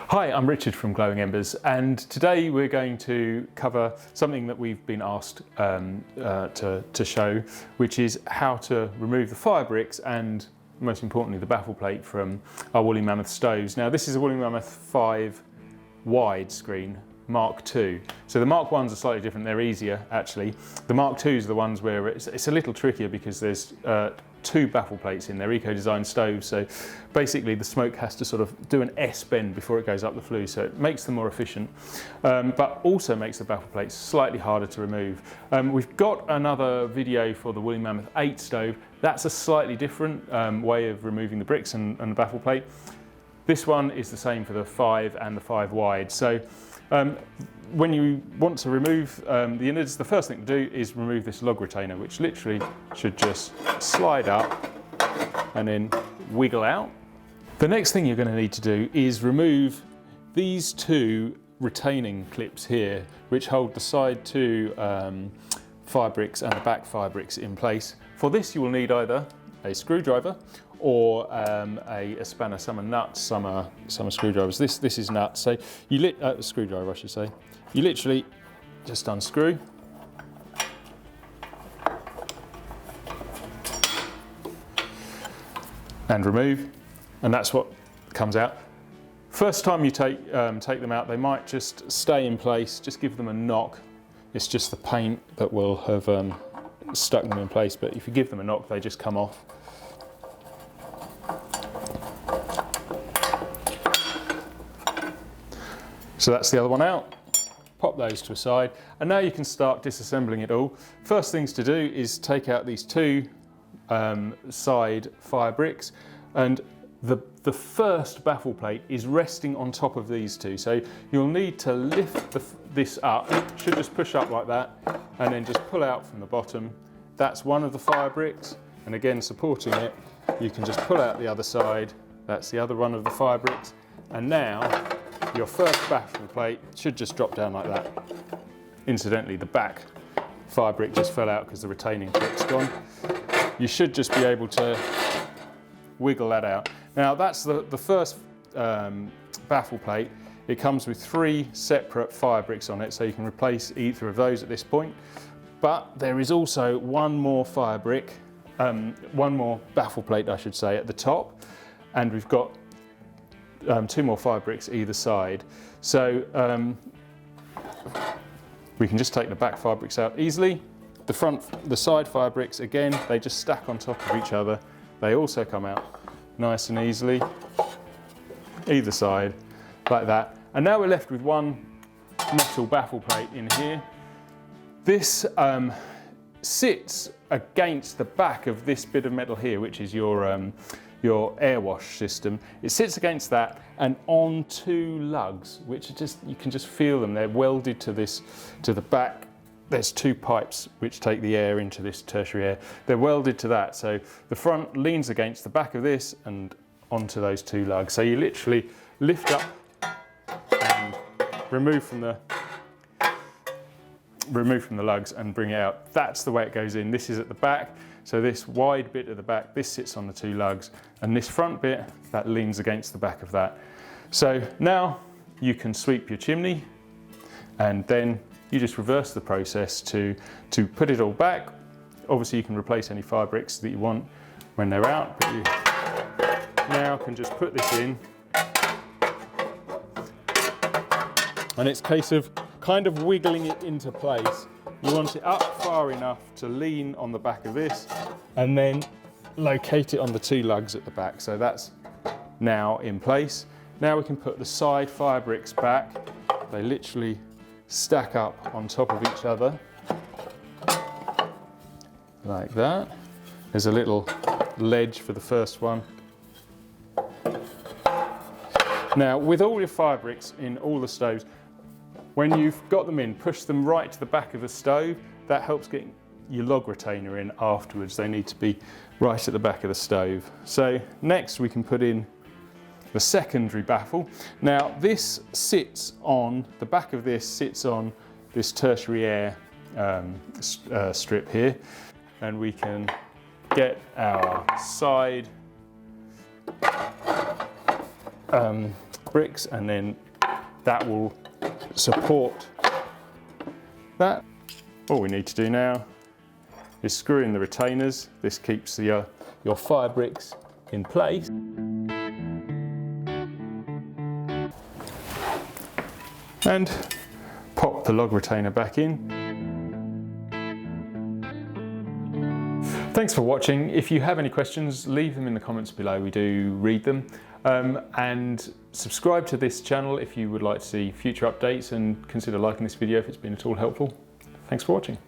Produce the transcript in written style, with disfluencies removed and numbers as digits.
Hi, I'm Richard from Glowing Embers, and today we're going to cover something that we've been asked to show, which is how to remove the fire bricks and, most importantly, the baffle plate from our Woolly Mammoth stoves. Now, this is a Woolly Mammoth 5 widescreen Mark II. So the Mark 1s are slightly different, they're easier actually. The Mark 2s are the ones where it's a little trickier because there's two baffle plates in their eco-designed stoves, so basically the smoke has to sort of do an S bend before it goes up the flue, so it makes them more efficient, but also makes the baffle plates slightly harder to remove. We've got another video for the Woolly Mammoth 8 stove. That's a slightly different way of removing the bricks and the baffle plate. This one is the same for the 5 and the 5 wide. So when you want to remove the innards, the first thing to do is remove this log retainer, which literally should just slide up and then wiggle out. The next thing you're going to need to do is remove these two retaining clips here, which hold the side two fire bricks and the back fire bricks in place. For this you will need either a screwdriver or a spanner. Some are nuts, some are screwdrivers. This is nuts. So you screwdriver, I should say. You literally just unscrew and remove, and that's what comes out. First time you take them out, they might just stay in place. Just give them a knock. It's just the paint that will have stuck them in place, but if you give them a knock, they just come off. So that's the other one out. Pop those to a side, and now you can start disassembling it all. First things to do is take out these two side fire bricks, and the first baffle plate is resting on top of these two. So you'll need to lift this up. It should just push up like that, and then just pull out from the bottom. That's one of the fire bricks, and again supporting it, you can just pull out the other side. That's the other one of the fire bricks, and now your first baffle plate should just drop down like that. Incidentally, the back fire brick just fell out because the retaining clip's gone. You should just be able to wiggle that out. Now that's the first baffle plate. It comes with 3 separate fire bricks on it, so you can replace either of those at this point. But there is also one more fire brick, one more baffle plate I should say, at the top, and we've got 2 more fire bricks either side. So we can just take the back fire bricks out easily. The side fire bricks, again, they just stack on top of each other. They also come out nice and easily, either side, like that. And now we're left with one metal baffle plate in here. This sits against the back of this bit of metal here, which is your air wash system. It sits against that and on 2 lugs, which are just, you can just feel them. They're welded to the back. There's 2 pipes which take the air into this tertiary air. They're welded to that, so the front leans against the back of this and onto those 2 lugs. So you literally lift up and remove from the lugs and bring it out. That's the way it goes in. This is at the back. So this wide bit at the back, this sits on the 2 lugs, and this front bit, that leans against the back of that. So now you can sweep your chimney, and then you just reverse the process to put it all back. Obviously you can replace any fire bricks that you want when they're out, but you now can just put this in, and it's a case of kind of wiggling it into place. You want it up far enough to lean on the back of this, and then locate it on the 2 lugs at the back. So that's now in place. Now we can put the side fire bricks back. They literally stack up on top of each other, like that. There's a little ledge for the first one. Now, with all your fire bricks in all the stoves, when you've got them in, push them right to the back of the stove. That helps get your log retainer in afterwards. They need to be right at the back of the stove. So next we can put in the secondary baffle. Now this sits on, the back of this sits on this tertiary air strip here, and we can get our side bricks, and then that will support that. All we need to do now is screw in the retainers. This keeps your fire bricks in place. And pop the log retainer back in. Thanks for watching. If you have any questions, leave them in the comments below. We do read them. And subscribe to this channel if you would like to see future updates, and consider liking this video if it's been at all helpful. Thanks for watching.